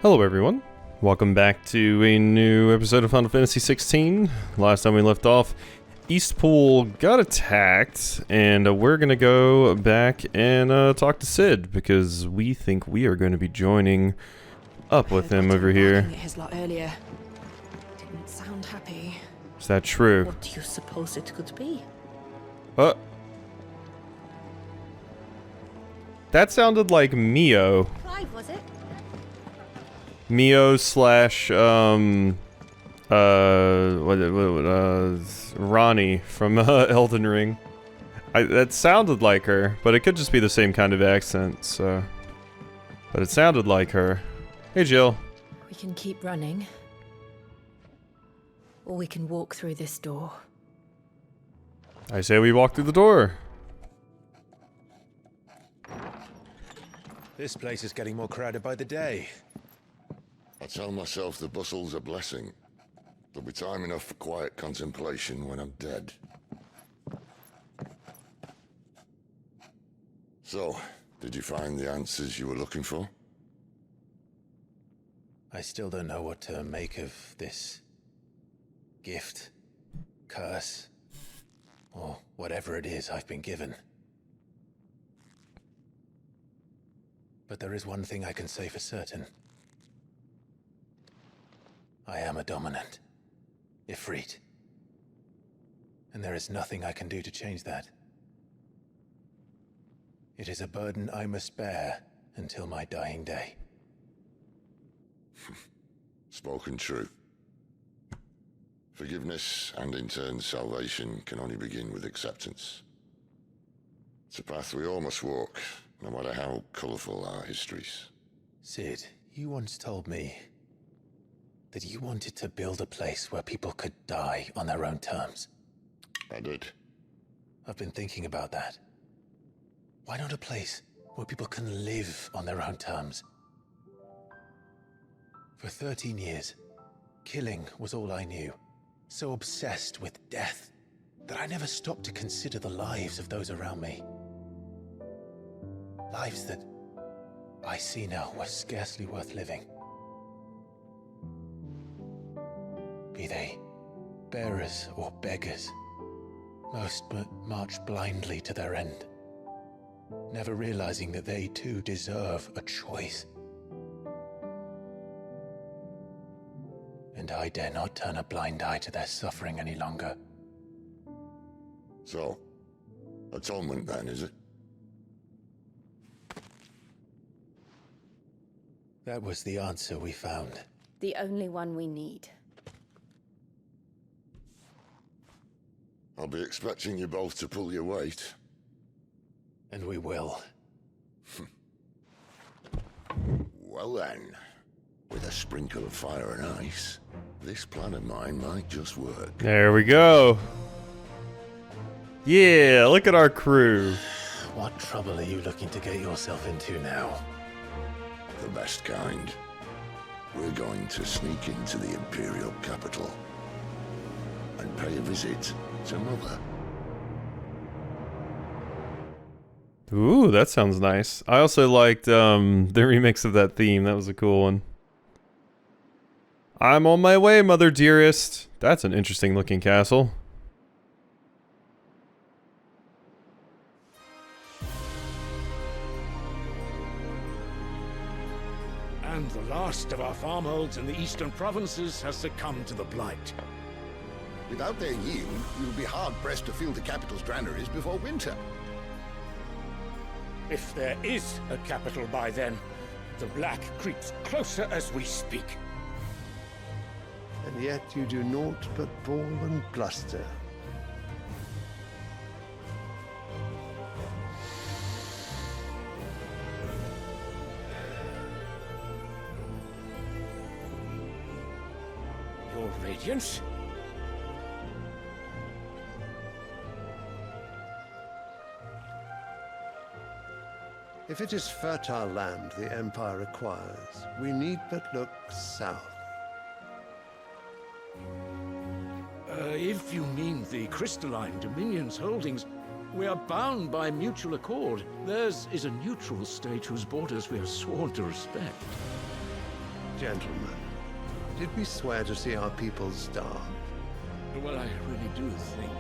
Hello everyone, welcome back to a new episode of Final Fantasy XVI. Last time we left off, Eastpool got attacked, and we're gonna go back and talk to Sid, because we think we are going to be joining up with him over here. At his lot earlier. Didn't sound happy. Is that true? What do you suppose it could be? That sounded like Mio. Clive, was it? Mio slash, Ronnie from Elden Ring. That sounded like her, but it could just be the same kind of accent, so. But it sounded like her. Hey, Jill. We can keep running. Or we can walk through this door. I say we walk through the door. This place is getting more crowded by the day. I tell myself the bustle's a blessing. There'll be time enough for quiet contemplation when I'm dead. So, did you find the answers you were looking for? I still don't know what to make of this gift, curse, or whatever it is I've been given. But there is one thing I can say for certain. I am a dominant, Ifrit. And there is nothing I can do to change that. It is a burden I must bear until my dying day. Spoken true. Forgiveness and in turn salvation can only begin with acceptance. It's a path we all must walk, no matter how colourful our histories. Sid, you once told me that you wanted to build a place where people could die on their own terms. I did. I've been thinking about that. Why not a place where people can live on their own terms? For 13 years, killing was all I knew. So obsessed with death that I never stopped to consider the lives of those around me. Lives that I see now were scarcely worth living. Be they bearers or beggars, most march blindly to their end, never realizing that they too deserve a choice. And I dare not turn a blind eye to their suffering any longer. So, atonement then, is it? That was the answer we found. The only one we need. I'll be expecting you both to pull your weight. And we will. Well then, with a sprinkle of fire and ice, this plan of mine might just work. There we go. Yeah, look at our crew. What trouble are you looking to get yourself into now? The best kind. We're going to sneak into the Imperial capital and pay a visit to Mother. Ooh, that sounds nice. I also liked the remix of that theme. That was a cool one. I'm on my way, Mother Dearest. That's an interesting looking castle. And the last of our farmholds in the eastern provinces has succumbed to the blight. Without their yield, we will be hard-pressed to fill the capital's granaries before winter. If there is a capital by then, the black creeps closer as we speak. And yet you do naught but bawl and bluster. Your Radiance? If it is fertile land the Empire acquires, we need but look south. If you mean the crystalline Dominion's holdings, we are bound by mutual accord. Theirs is a neutral state whose borders we have sworn to respect. Gentlemen, did we swear to see our people starve? Well, I really do think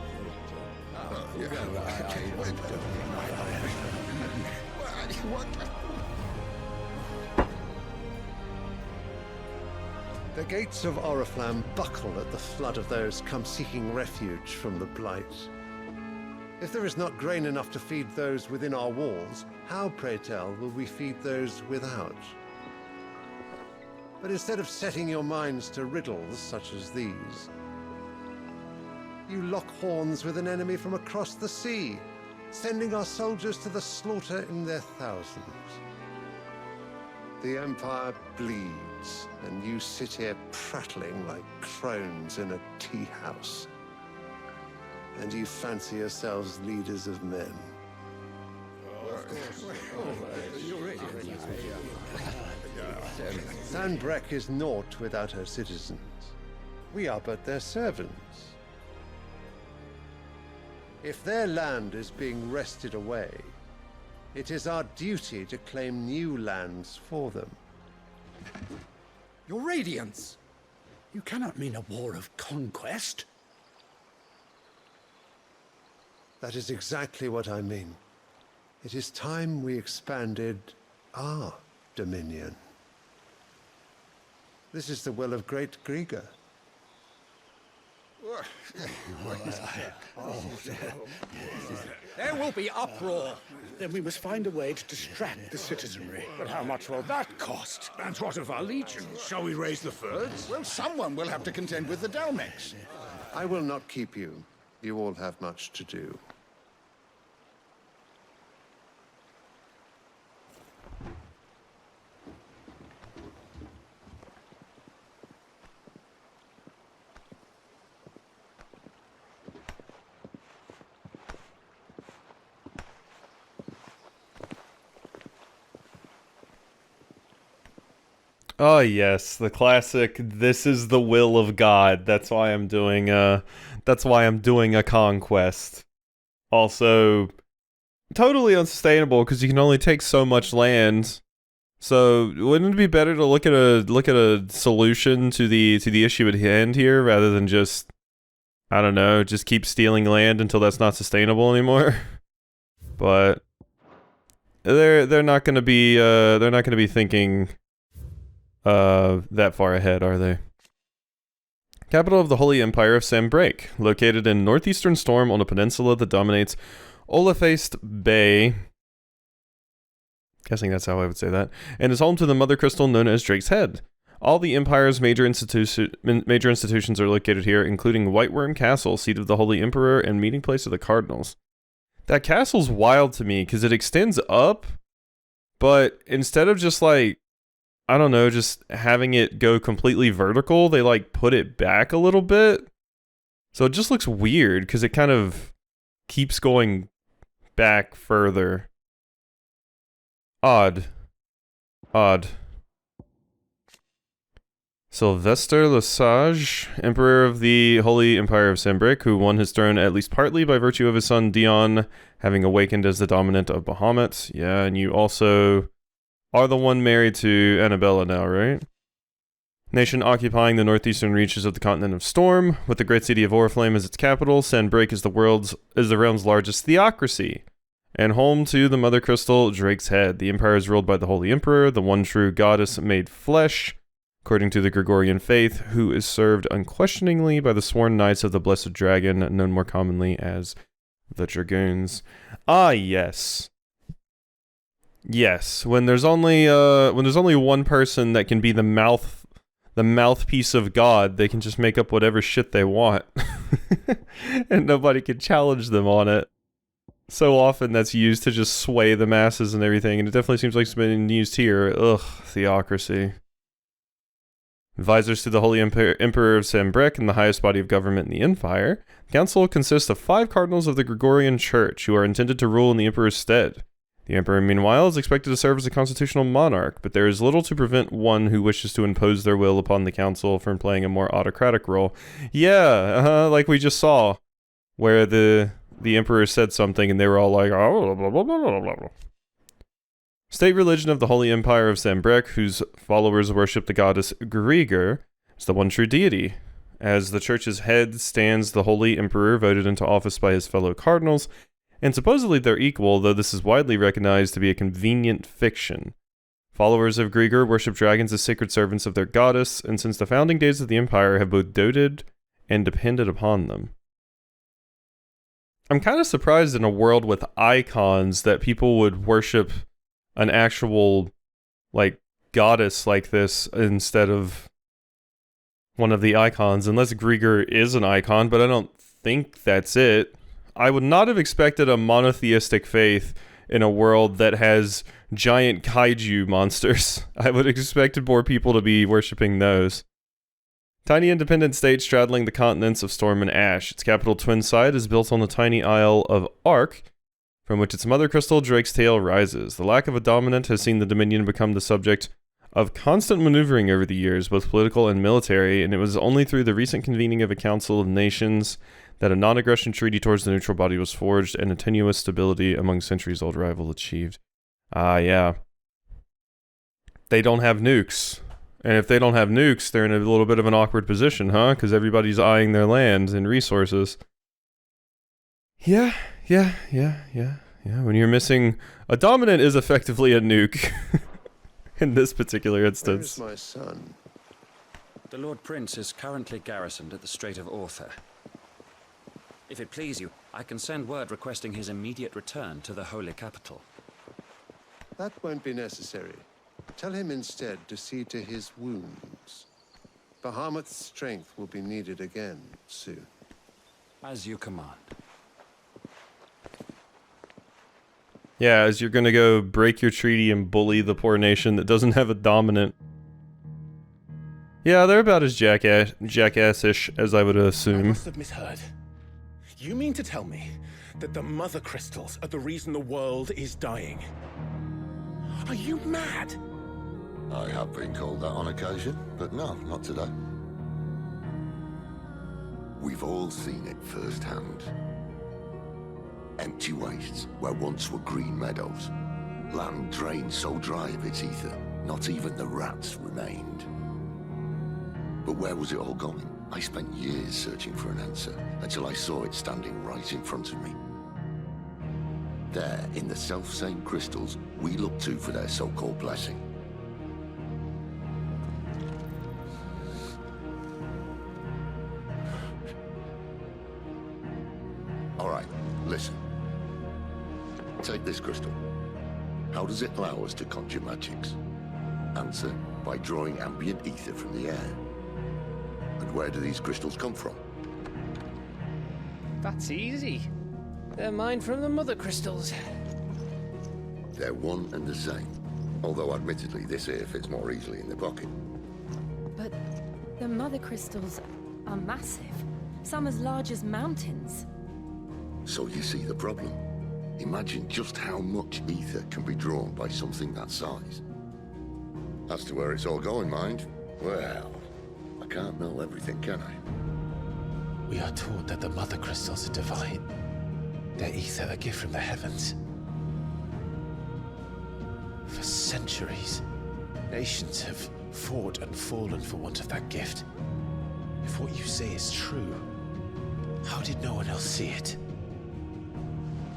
The gates of Oriflamme buckle at the flood of those come seeking refuge from the Blight. If there is not grain enough to feed those within our walls, how, pray tell, will we feed those without? But instead of setting your minds to riddles such as these, you lock horns with an enemy from across the sea, sending our soldiers to the slaughter in their thousands. The Empire bleeds, and you sit here prattling like crones in a tea house. And you fancy yourselves leaders of men. Sanbreque is naught without her citizens. We are but their servants. If their land is being wrested away, it is our duty to claim new lands for them. Your Radiance! You cannot mean a war of conquest. That is exactly what I mean. It is time we expanded our dominion. This is the will of great Grieger. There will be uproar. Then we must find a way to distract the citizenry. But how much will that cost? And what of our legions? Shall we raise the Fyrds? Well, someone will have to contend with the Dalmex. I will not keep you. You all have much to do. Oh yes, the classic "This is the will of God." That's why I'm doing a conquest. Also, totally unsustainable because you can only take so much land. So wouldn't it be better to look at a solution to the issue at hand here rather than just, I don't know, just keep stealing land until that's not sustainable anymore? But they're not going to be thinking that far ahead, are they? Capital of the Holy Empire of Sanbreque, located in northeastern Storm on a peninsula that dominates Olafaced Bay. Guessing that's how I would say that. And is home to the mother crystal known as Drake's Head. All the Empire's major institutions are located here, including Whiteworm Castle, seat of the Holy Emperor and meeting place of the Cardinals. That castle's wild to me because it extends up, but instead of just like, I don't know, just having it go completely vertical, they like put it back a little bit. So it just looks weird because it kind of keeps going back further. Odd. Sylvestre Lesage, Emperor of the Holy Empire of Sanbreque, who won his throne at least partly by virtue of his son Dion having awakened as the dominant of Bahamut. Yeah, and you also are the one married to Annabella now, right? Nation occupying the northeastern reaches of the continent of Storm, with the great city of Oriflamme as its capital. Sanbreque is the realm's largest theocracy, and home to the mother crystal Drake's Head. The empire is ruled by the Holy Emperor, the one true goddess made flesh, according to the Gregorian faith, who is served unquestioningly by the sworn knights of the Blessed Dragon, known more commonly as the Dragoons. Ah, yes. Yes, when there's only one person that can be the mouthpiece of God, they can just make up whatever shit they want. And nobody can challenge them on it. So often that's used to just sway the masses and everything, and it definitely seems like it's been used here. Ugh, theocracy. Advisors to the Holy Emperor of Sanbreque and the highest body of government in the Empire, the council consists of 5 cardinals of the Gregorian Church who are intended to rule in the Emperor's stead. The Emperor, meanwhile, is expected to serve as a constitutional monarch, but there is little to prevent one who wishes to impose their will upon the council from playing a more autocratic role. Yeah, like we just saw, where the Emperor said something and they were all like, oh, blah, blah, blah, blah, blah, blah. State religion of the Holy Empire of Zambrek, whose followers worship the goddess Grieger, is the one true deity. As the church's head stands the Holy Emperor, voted into office by his fellow cardinals, and supposedly they're equal, though this is widely recognized to be a convenient fiction. Followers of Grieger worship dragons as sacred servants of their goddess, and since the founding days of the empire have both doted and depended upon them. I'm kind of surprised in a world with icons that people would worship an actual, like, goddess like this instead of one of the icons, unless Grieger is an icon, but I don't think that's it. I would not have expected a monotheistic faith in a world that has giant kaiju monsters. I would have expected more people to be worshipping those. Tiny independent state straddling the continents of Storm and Ash. Its capital, Twinside, is built on the tiny isle of Ark, from which its mother crystal, Drake's Tail, rises. The lack of a dominant has seen the Dominion become the subject of constant maneuvering over the years, both political and military, and it was only through the recent convening of a Council of Nations that a non-aggression treaty towards the neutral body was forged and a tenuous stability among centuries-old rival achieved. Yeah. They don't have nukes. And if they don't have nukes, they're in a little bit of an awkward position, huh? Because everybody's eyeing their lands and resources. Yeah. When you're missing... A dominant is effectively a nuke. In this particular instance. Where's my son? The Lord Prince is currently garrisoned at the Strait of Orther. If it please you, I can send word requesting his immediate return to the Holy Capital. That won't be necessary. Tell him instead to see to his wounds. Bahamut's strength will be needed again soon. As you command. Yeah, as you're gonna go break your treaty and bully the poor nation that doesn't have a dominant. Yeah, they're about as jackass-ish as I would assume. I must have misheard. You mean to tell me that the mother crystals are the reason the world is dying? Are you mad? I have been called that on occasion, but no, not today. We've all seen it firsthand. Empty wastes where once were green meadows. Land drained so dry of its ether, not even the rats remained. But where was it all going? I spent years searching for an answer, until I saw it standing right in front of me. There, in the self-same crystals we look to for their so-called blessing. All right, listen. Take this crystal. How does it allow us to conjure magics? Answer, by drawing ambient ether from the air. And where do these crystals come from? That's easy. They're mined from the mother crystals. They're one and the same. Although admittedly this here fits more easily in the pocket. But the mother crystals are massive. Some as large as mountains. So you see the problem. Imagine just how much ether can be drawn by something that size. As to where it's all going, mind, well, I can't know everything, can I? We are taught that the mother crystals are divine. Their ether a gift from the heavens. For centuries, nations have fought and fallen for want of that gift. If what you say is true, how did no one else see it?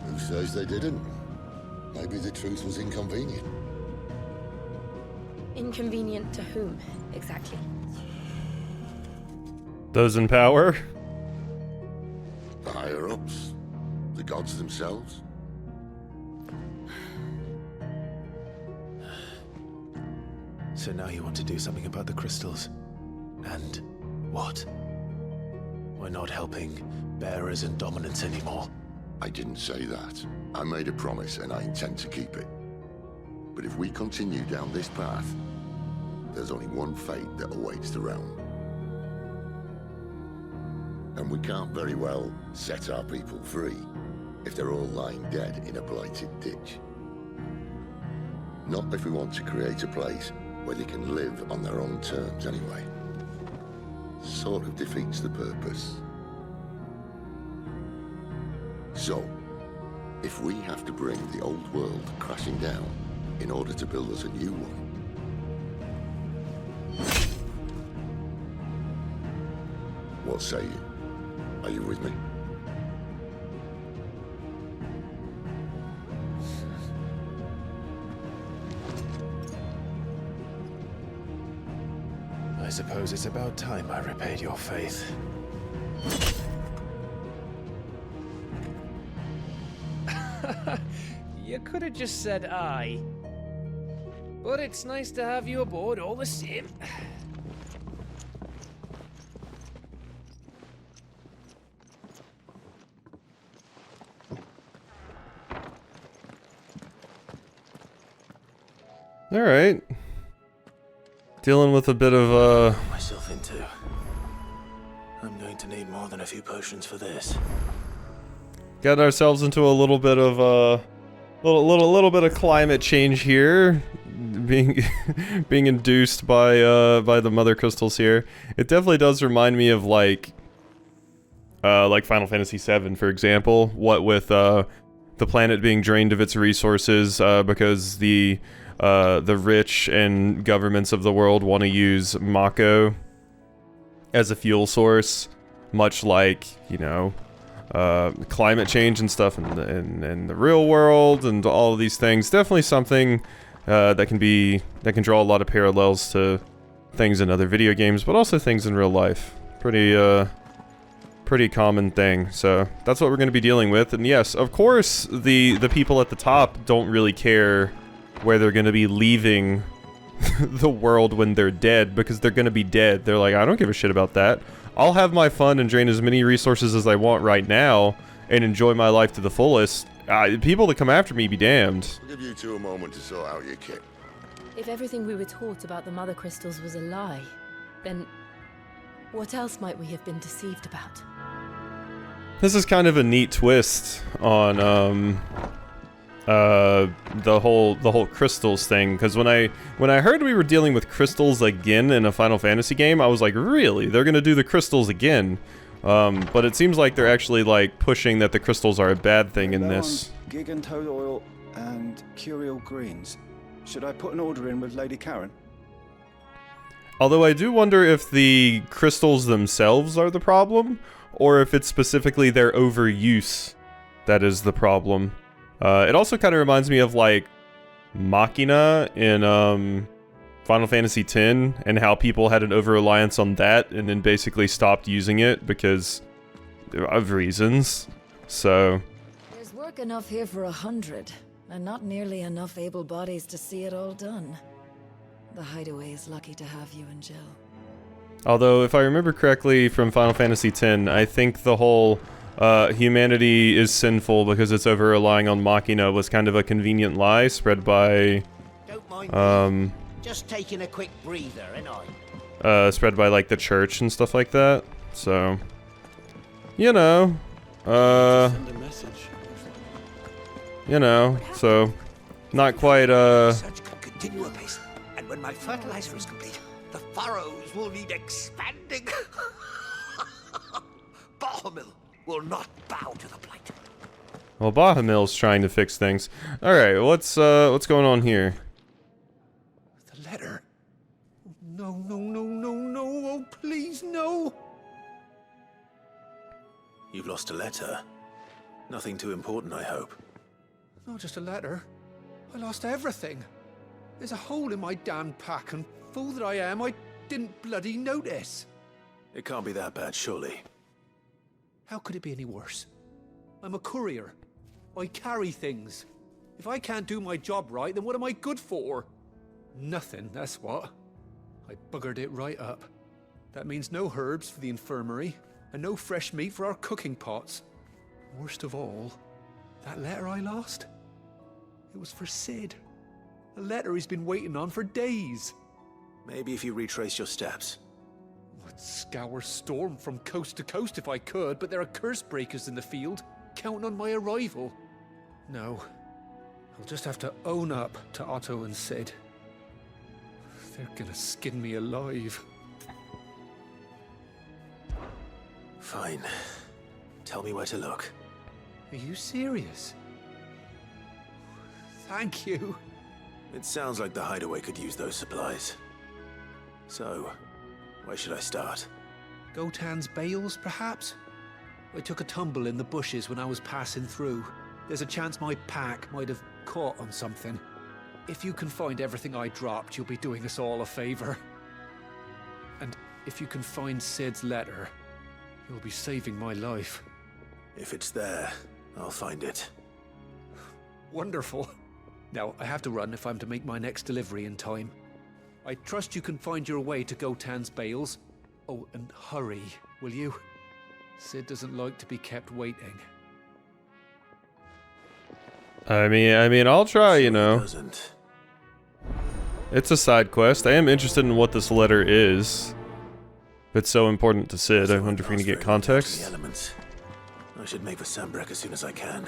Who says they didn't? Maybe the truth was inconvenient. Inconvenient to whom, exactly? Those in power? The higher-ups? The gods themselves? So now you want to do something about the crystals. And what? We're not helping bearers and dominants anymore. I didn't say that. I made a promise and I intend to keep it. But if we continue down this path, there's only one fate that awaits the realm. And we can't very well set our people free if they're all lying dead in a blighted ditch. Not if we want to create a place where they can live on their own terms anyway. Sort of defeats the purpose. So, if we have to bring the old world crashing down, in order to build us a new one. What say you? Are you with me? I suppose it's about time I repaid your faith. You could have just said aye. But it's nice to have you aboard all the same. All right. Dealing with a bit of Myself into. I'm going to need more than a few potions for this. got ourselves into a little bit of little bit of climate change here, being being induced by the mother crystals here. It definitely does remind me of like Final Fantasy VII, for example. What with the planet being drained of its resources because the rich and governments of the world want to use Mako as a fuel source, much like, you know, climate change and stuff in the real world and all of these things. Definitely something that can draw a lot of parallels to things in other video games, but also things in real life. Pretty common thing. So that's what we're going to be dealing with. And yes, of course, the people at the top don't really care where they're going to be leaving the world when they're dead, because they're going to be dead. They're like, I don't give a shit about that. I'll have my fun and drain as many resources as I want right now and enjoy my life to the fullest. People that come after me be damned. I'll give you two a moment to sort out your kit. If everything we were taught about the mother crystals was a lie, then what else might we have been deceived about? This is kind of a neat twist on the whole crystals thing, because when I heard we were dealing with crystals again in a Final Fantasy game, I was like, really? They're gonna do the crystals again? But it seems like they're actually like pushing that the crystals are a bad thing in this. Gig and toad oil and curial greens. Should I put an order in with Lady Karen? Although I do wonder if the crystals themselves are the problem, or if it's specifically their overuse that is the problem. It also kind of reminds me of, like, Machina in Final Fantasy X, and how people had an over-reliance on that, and then basically stopped using it because of reasons. So There's work enough here for 100, and not nearly enough able bodies to see it all done. The Hideaway is lucky to have you and Jill. although, if I remember correctly from Final Fantasy X, I think the whole humanity is sinful because it's over-relying on Machina was kind of a convenient lie spread by... Don't mind me. Just taking a quick breather, ain't I? Spread by, like, the church and stuff like that. So, you know, Send a message. you know, so, not quite, Research can continue apace, and when my fertilizer is complete, the furrows will need expanding. Bahamil will not bow to the blight. well, Bahamil's trying to fix things. Alright, what's going on here? The letter. No, no, no, no, no. Oh, please, no. You've lost a letter. Nothing too important, I hope. Not just a letter. I lost everything. There's a hole in my damn pack, and fool that I am, I didn't bloody notice. It can't be that bad, surely. How could it be any worse? I'm a courier. I carry things. If I can't do my job right, then what am I good for? Nothing, that's what. I buggered it right up. That means no herbs for the infirmary, and no fresh meat for our cooking pots. Worst of all, that letter I lost? It was for Sid. A letter he's been waiting on for days. Maybe if you retrace your steps. I'd scour Storm from coast to coast if I could, but there are curse breakers in the field, counting on my arrival. No, I'll just have to own up to Otto and Sid. They're gonna skin me alive. Fine. Tell me where to look. Are you serious? Thank you. It sounds like the hideaway could use those supplies. So, where should I start? Gotan's bales, perhaps? I took a tumble in the bushes when I was passing through. There's a chance my pack might have caught on something. If you can find everything I dropped, you'll be doing us all a favor. And if you can find Sid's letter, you'll be saving my life. If it's there, I'll find it. Wonderful. Now, I have to run if I'm to make my next delivery in time. I trust you can find your way to Gotan's bales. Oh, and hurry, will you? Sid doesn't like to be kept waiting. I mean, I'll try, you know. Doesn't. It's a side quest. I am interested in what this letter is. If it's so important to Sid, I wonder if we can get context. The elements. I should make for Sambrek as soon as I can.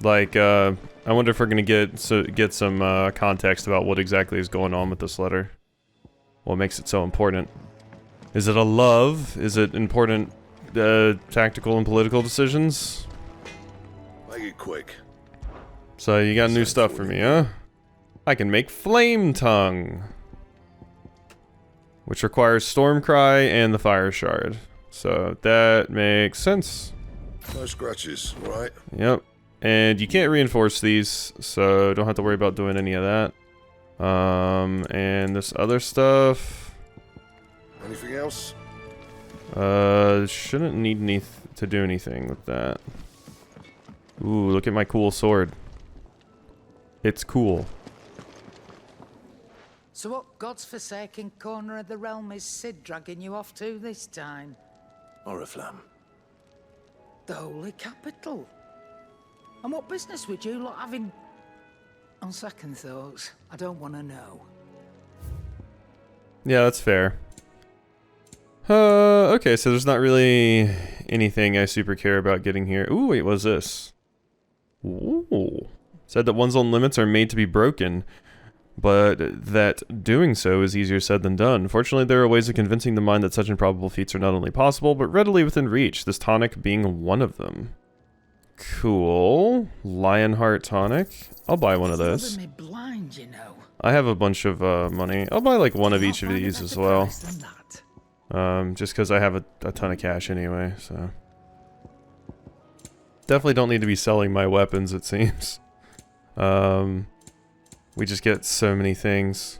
Like, I wonder if we're gonna get some context about what exactly is going on with this letter. What makes it so important? Is it a love? Is it important tactical and political decisions? Make it quick. So you got new stuff for me, huh? I can make Flame Tongue, which requires Stormcry and the Fire Shard. So that makes sense. No scratches, right? Yep. And you can't reinforce these, so don't have to worry about doing any of that. And this other stuff. Anything else? Shouldn't need to do anything with that. Ooh, look at my cool sword. It's cool. So what God's forsaken corner of the realm is Sid dragging you off to this time? Oriflamme. The Holy Capital. And what business would you lot having? On second thoughts, I don't want to know. Yeah, that's fair. Okay, so there's not really anything I super care about getting here. Ooh, wait, what's this? Ooh. Said that one's own limits are made to be broken, but that doing so is easier said than done. Fortunately, there are ways of convincing the mind that such improbable feats are not only possible, but readily within reach, this tonic being one of them. Cool. Lionheart tonic. I'll buy one of those. Me blind, you know. I have a bunch of money. I'll buy like one of each of these as well. Just because I have a ton of cash anyway, so. Definitely don't need to be selling my weapons, it seems. We just get so many things.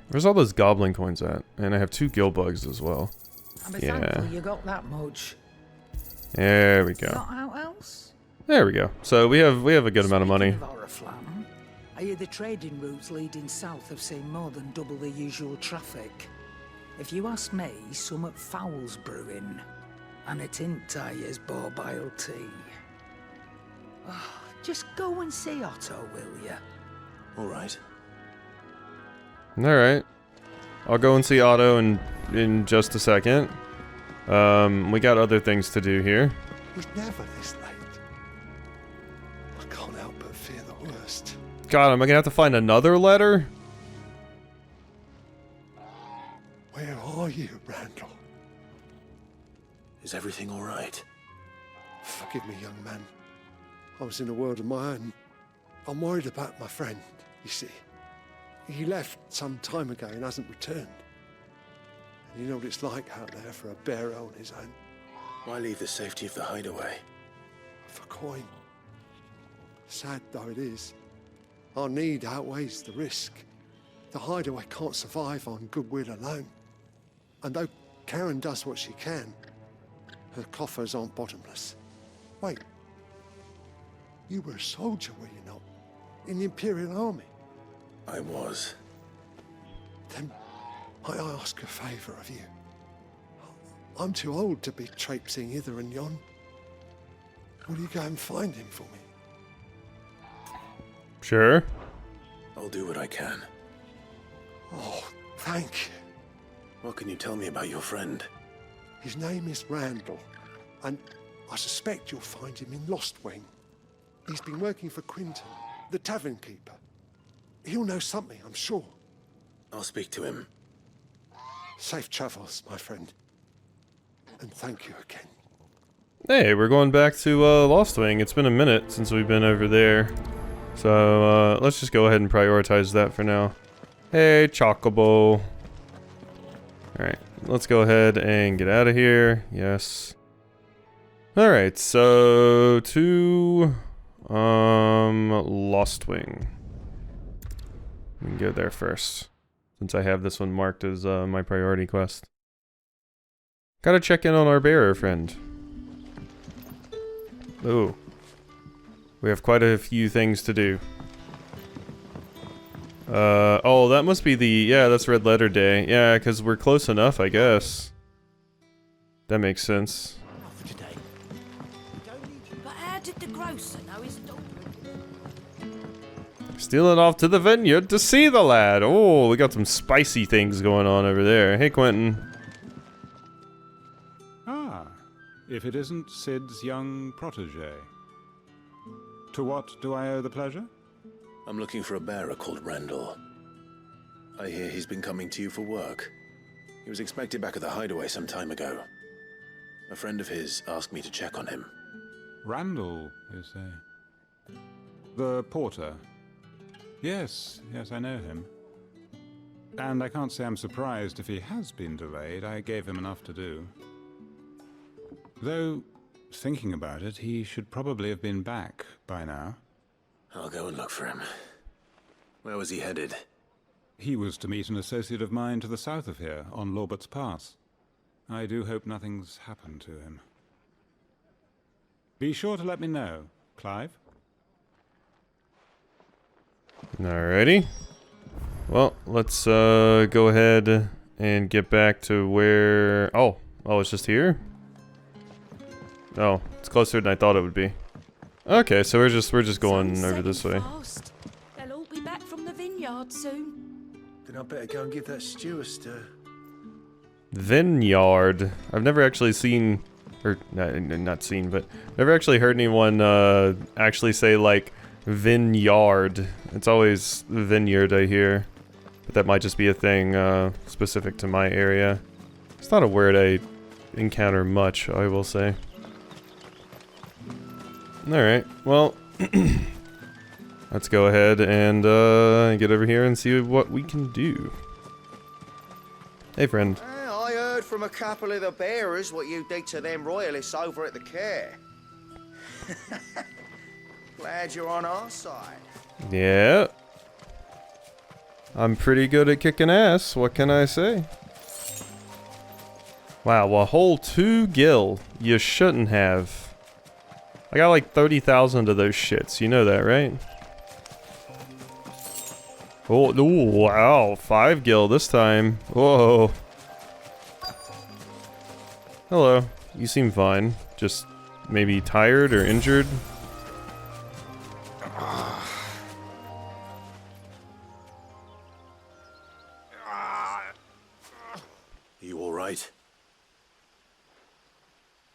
Where's all those goblin coins at? And I have 2 gill bugs as well. I'm thankful you got that much. There we go. Not out else? There we go. So we have a good amount of money. Speaking of Oriflamme, I hear the trading routes leading south have seen more than double the usual traffic. If you ask me, somewhat foul's brewing. And it ain't Tyre's borbile tea. Oh, just go and see Otto, will ya? Alright. Alright. I'll go and see Otto in just a second. We got other things to do here. It was never this late. I can't help but fear the worst. God, am I gonna have to find another letter? Where are you, Randall? Is everything alright? Forgive me, young man. I was in a world of my own. I'm worried about my friend, you see. He left some time ago and hasn't returned. And you know what it's like out there for a bearer on his own. Why leave the safety of the hideaway? For coin. Sad though it is, our need outweighs the risk. The hideaway can't survive on goodwill alone. And though Karen does what she can, her coffers aren't bottomless. Wait. You were a soldier, were you not? In the Imperial Army? I was. Then I ask a favour of you. I'm too old to be traipsing hither and yon. Will you go and find him for me? Sure. I'll do what I can. Oh, thank you. What can you tell me about your friend? His name is Randall, and I suspect you'll find him in Lost Wing. He's been working for Quinton, the tavern keeper. He'll know something, I'm sure. I'll speak to him. Safe travels, my friend. And thank you again. Hey, we're going back to Lost Wing. It's been a minute since we've been over there. So, let's just go ahead and prioritize that for now. Hey, Chocobo. Alright, let's go ahead and get out of here. Yes. Alright, so to Lost Wing. We can go there first, since I have this one marked as my priority quest. Gotta check in on our bearer friend. Ooh. We have quite a few things to do. Oh, that must be the... Yeah, that's Red Letter Day. Yeah, because we're close enough, I guess. That makes sense. But how did the grocer know his daughter? Stealing off to the vineyard to see the lad. Oh, we got some spicy things going on over there. Hey, Quentin. Ah, if it isn't Sid's young protege. To what do I owe the pleasure? I'm looking for a bearer called Randall. I hear he's been coming to you for work. He was expected back at the hideaway some time ago. A friend of his asked me to check on him. Randall, you say? The porter? Yes, I know him. And I can't say I'm surprised if he has been delayed. I gave him enough to do. Though, thinking about it, he should probably have been back by now. I'll go and look for him. Where was he headed? He was to meet an associate of mine to the south of here, on Lorbert's Pass. I do hope nothing's happened to him. Be sure to let me know, Clive. Alrighty. Well, let's go ahead and get back to where... Oh, it's just here? Oh, it's closer than I thought it would be. Okay, so we're just going over this way. Fast. They'll all be back from the vineyard soon. Then I better go and give that stew a stir. Vineyard. I've never actually seen, or not seen, but never actually heard anyone actually say like vineyard. It's always vineyard I hear, but that might just be a thing specific to my area. It's not a word I encounter much, I will say. Alright, well, let's go ahead and get over here and see what we can do. Hey, friend. I heard from a couple of the bearers what you did to them royalists over at the care. Glad you're on our side. Yeah. I'm pretty good at kicking ass, what can I say? Wow, a whole 2 gil. You shouldn't have. I got like 30,000 of those shits, you know that, right? Oh, ooh, wow, 5 gil this time. Whoa. Hello, you seem fine. Just maybe tired or injured? You alright?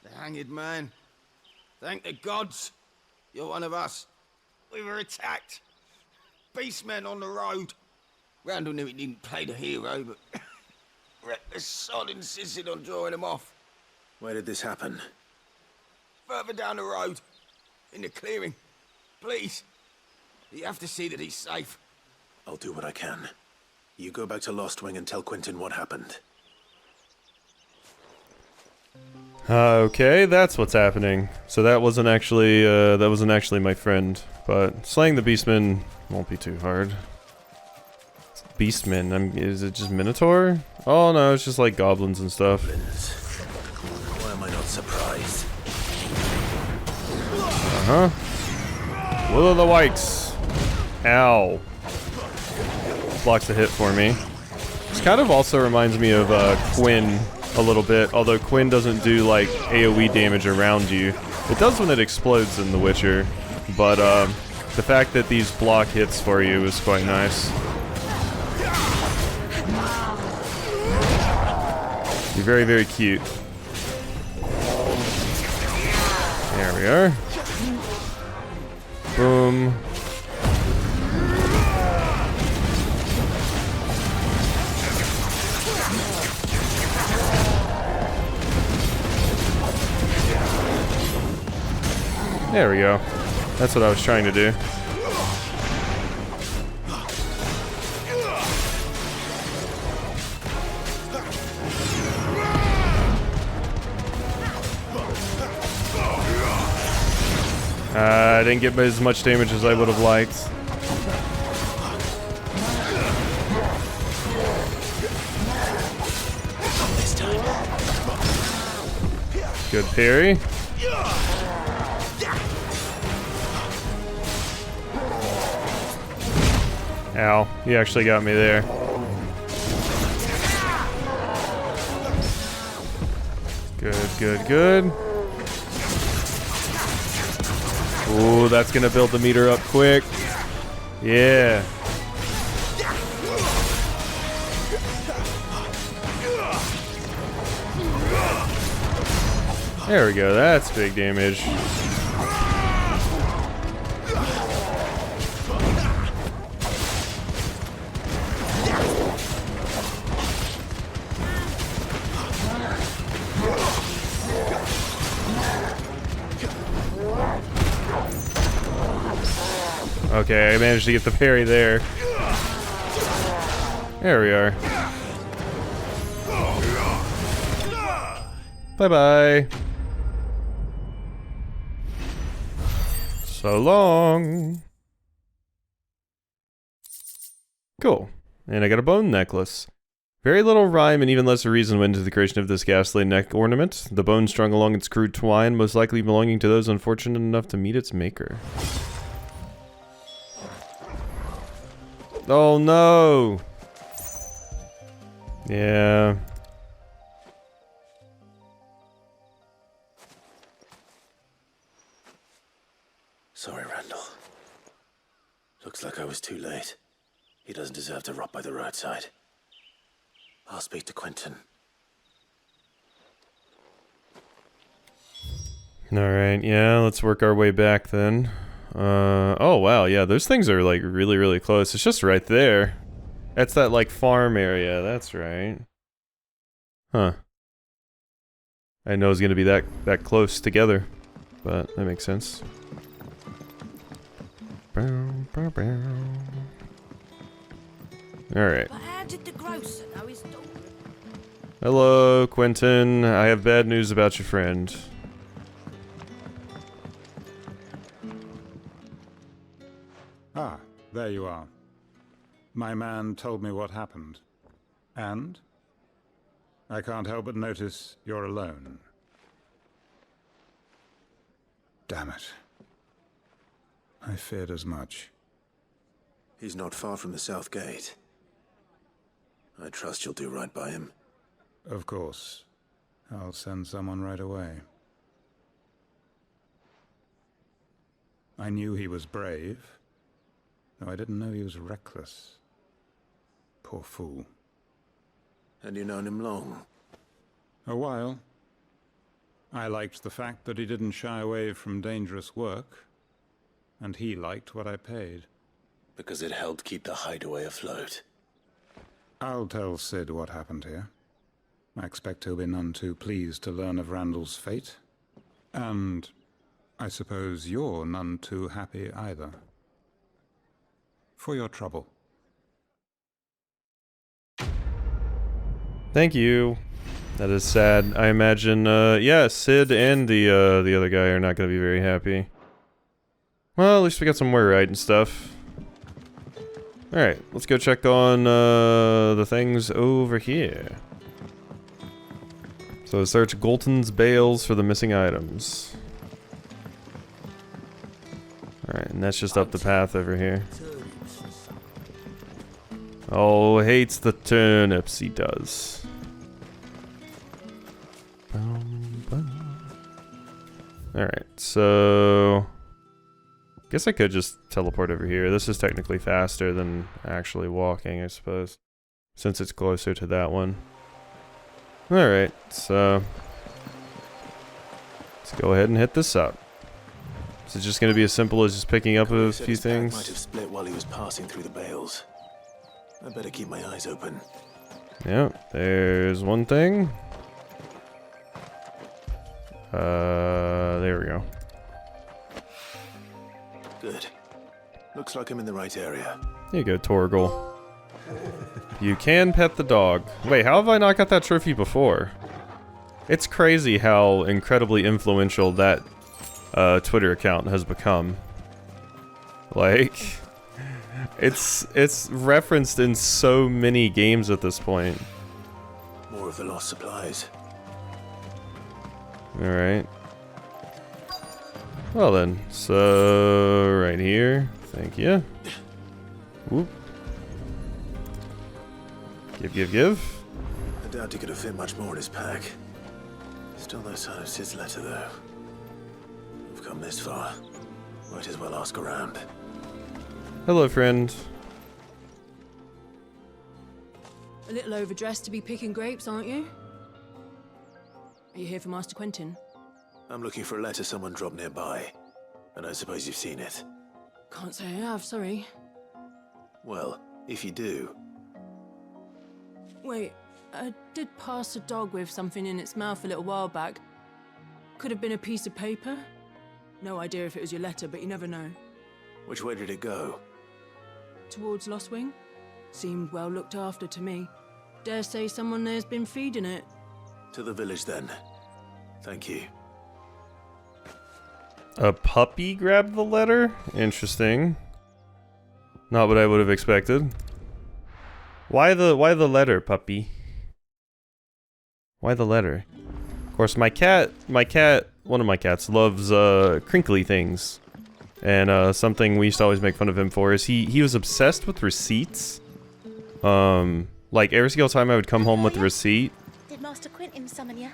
The hanged man. Thank the gods. You're one of us. We were attacked. Beastmen on the road. Randall knew he didn't play the hero, but the sod insisted on drawing him off. Where did this happen? Further down the road. In the clearing. Please. You have to see that he's safe. I'll do what I can. You go back to Lost Wing and tell Quentin what happened. Okay, that's what's happening. So that wasn't actually my friend, but slaying the beastmen won't be too hard. Beastmen, is it just Minotaur? Oh no, it's just like goblins and stuff. Why am I not surprised? Will of the Whites. Ow. Blocks a hit for me. This kind of also reminds me of Quinn a little bit, although Quinn doesn't do like AoE damage around you. It does when it explodes in The Witcher, but the fact that these block hits for you is quite nice. You're very, very cute. There we are. Boom. There we go. That's what I was trying to do. I didn't get as much damage as I would have liked. Good parry. Ow, you actually got me there. Good, good, good. Ooh, that's gonna build the meter up quick. Yeah. There we go, that's big damage. Okay, I managed to get the parry there. There we are. Bye-bye. So long. Cool. And I got a bone necklace. Very little rhyme and even less reason went into the creation of this ghastly neck ornament. The bone strung along its crude twine, most likely belonging to those unfortunate enough to meet its maker. Oh no! Yeah. Sorry, Randall. Looks like I was too late. He doesn't deserve to rot by the roadside. I'll speak to Quentin. Alright, yeah, let's work our way back then. Oh wow, yeah, those things are like really, really close. It's just right there. That's that like farm area, that's right. Huh. I didn't know it was gonna be that close together, but that makes sense. Alright. Hello, Quentin. I have bad news about your friend. Ah, there you are. My man told me what happened. And? I can't help but notice you're alone. Damn it. I feared as much. He's not far from the south gate. I trust you'll do right by him. Of course. I'll send someone right away. I knew he was brave, though I didn't know he was reckless. Poor fool. And you've known him long? A while. I liked the fact that he didn't shy away from dangerous work, and he liked what I paid. Because it helped keep the hideaway afloat. I'll tell Sid what happened here. I expect he'll be none too pleased to learn of Randall's fate. And I suppose you're none too happy either. For your trouble. Thank you. That is sad. I imagine, yeah, Sid and the other guy are not going to be very happy. Well, at least we got some more right and stuff. Alright, let's go check on, the things over here. So search Golton's bales for the missing items. Alright, and that's just up the path over here. Oh, hates the turnips, he does. Alright, so... guess I could just teleport over here. This is technically faster than actually walking, I suppose. Since it's closer to that one. Alright, so... let's go ahead and hit this up. Is it just going to be as simple as just picking up a few things? Might have split while he was passing through the bales. I better keep my eyes open. Yeah, there's one thing. There we go. Good. Looks like I'm in the right area. There you go, Torgal. You can pet the dog. Wait, how have I not got that trophy before? It's crazy how incredibly influential that Twitter account has become. Like, it's referenced in so many games at this point. More of the lost supplies. Alright. Well then, so right here. Thank you. Whoop. Give. I doubt he could have fit much more in his pack. Still no sign of Sid's letter, though. We've come this far. Might as well ask around. Hello, friend. A little overdressed to be picking grapes, aren't you? Are you here for Master Quentin? I'm looking for a letter someone dropped nearby. And I suppose you've seen it. Can't say I have, sorry. Well, if you do... Wait, I did pass a dog with something in its mouth a little while back. Could have been a piece of paper. No idea if it was your letter, but you never know. Which way did it go? Towards Lostwing? Seemed well looked after to me. Dare say someone there's been feeding it. To the village, then. Thank you. A puppy grabbed the letter? Interesting. Not what I would have expected. Why the letter, puppy? Why the letter? Of course, one of my cats loves crinkly things. And something we used to always make fun of him for is he was obsessed with receipts. Like every single time I would come home with a receipt, Did Master Quentin summon you?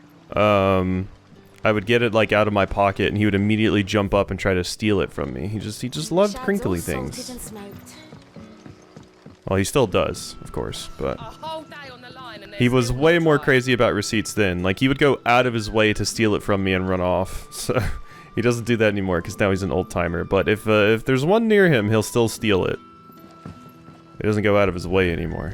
I would get it like out of my pocket and he would immediately jump up and try to steal it from me. He just loved crinkly things. Well, he still does, of course, but he was way more crazy about receipts then. Like, he would go out of his way to steal it from me and run off. So, he doesn't do that anymore because now he's an old-timer. But if there's one near him, he'll still steal it. He doesn't go out of his way anymore.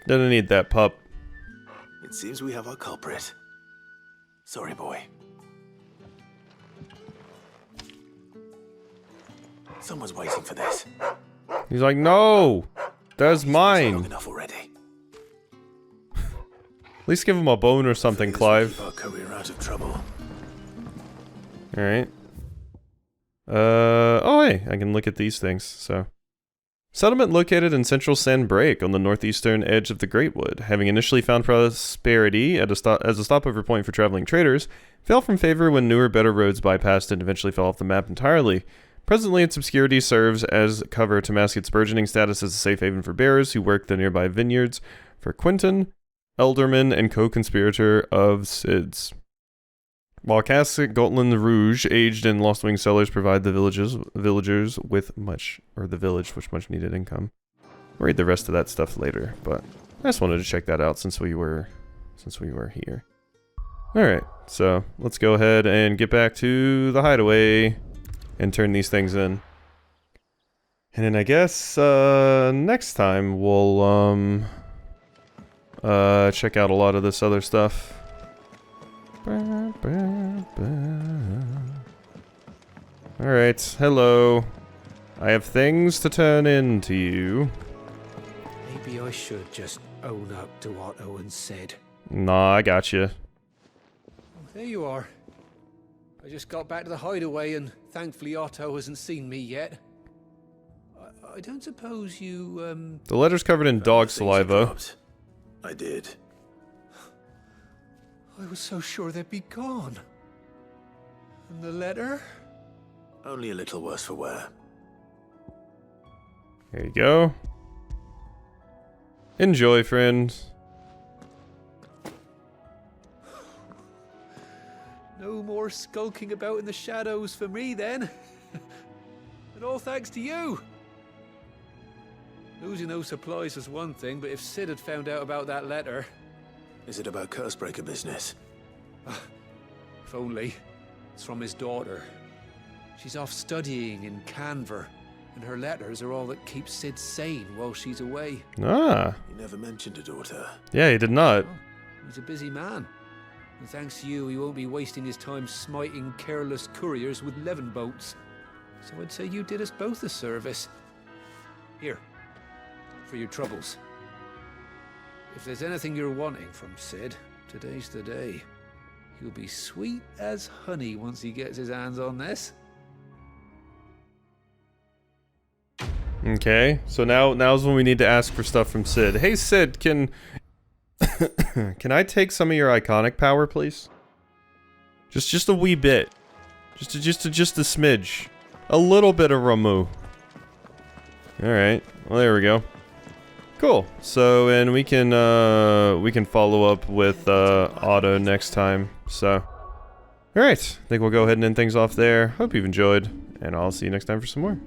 Doesn't need that pup. It seems we have our culprit. Sorry, boy. Someone's waiting for this. He's like, no! That's mine! Long enough already. At least give him a bone or something, Clive. Keep our career out of trouble. Alright. Oh hey, I can look at these things, so. Settlement located in central Sandbreak on the northeastern edge of the Great Wood, having initially found prosperity as a stopover point for traveling traders, fell from favor when newer, better roads bypassed and eventually fell off the map entirely. Presently, its obscurity serves as cover to mask its burgeoning status as a safe haven for bearers who work the nearby vineyards for Quentin, Elderman, and co-conspirator of Sid's. While casks Gotland Rouge, aged in Lost Wing cellars, provide the villagers with much needed income. We'll read the rest of that stuff later, but I just wanted to check that out since we were here. Alright, so let's go ahead and get back to the hideaway and turn these things in. And then I guess next time we'll check out a lot of this other stuff. Alright, hello. I have things to turn in to you. Maybe I should just own up to what Owen said. Nah, I gotcha. There you are. I just got back to the hideaway and thankfully Otto hasn't seen me yet. I don't suppose you, The letter's covered in dog saliva. I did. I was so sure they'd be gone. And the letter? Only a little worse for wear. There you go. Enjoy, friend. No more skulking about in the shadows for me, then. And all thanks to you. Losing those supplies was one thing, but if Sid had found out about that letter... Is it about Cursebreaker business? If only. It's from his daughter. She's off studying in Canver, and her letters are all that keeps Sid sane while she's away. Ah. He never mentioned a daughter. Yeah, he did not. Oh, he's a busy man. And thanks to you, he won't be wasting his time smiting careless couriers with levin boats. So I'd say you did us both a service. Here, for your troubles. If there's anything you're wanting from Sid, today's the day. He'll be sweet as honey once he gets his hands on this. Okay, so now's when we need to ask for stuff from Sid. Hey Sid, can can I take some of your iconic power, please? Just a wee bit. Just a smidge. A little bit of Ramu. Alright, well there we go. Cool. So, and we can follow up with Otto next time. So, alright, I think we'll go ahead and end things off there. Hope you've enjoyed, and I'll see you next time for some more.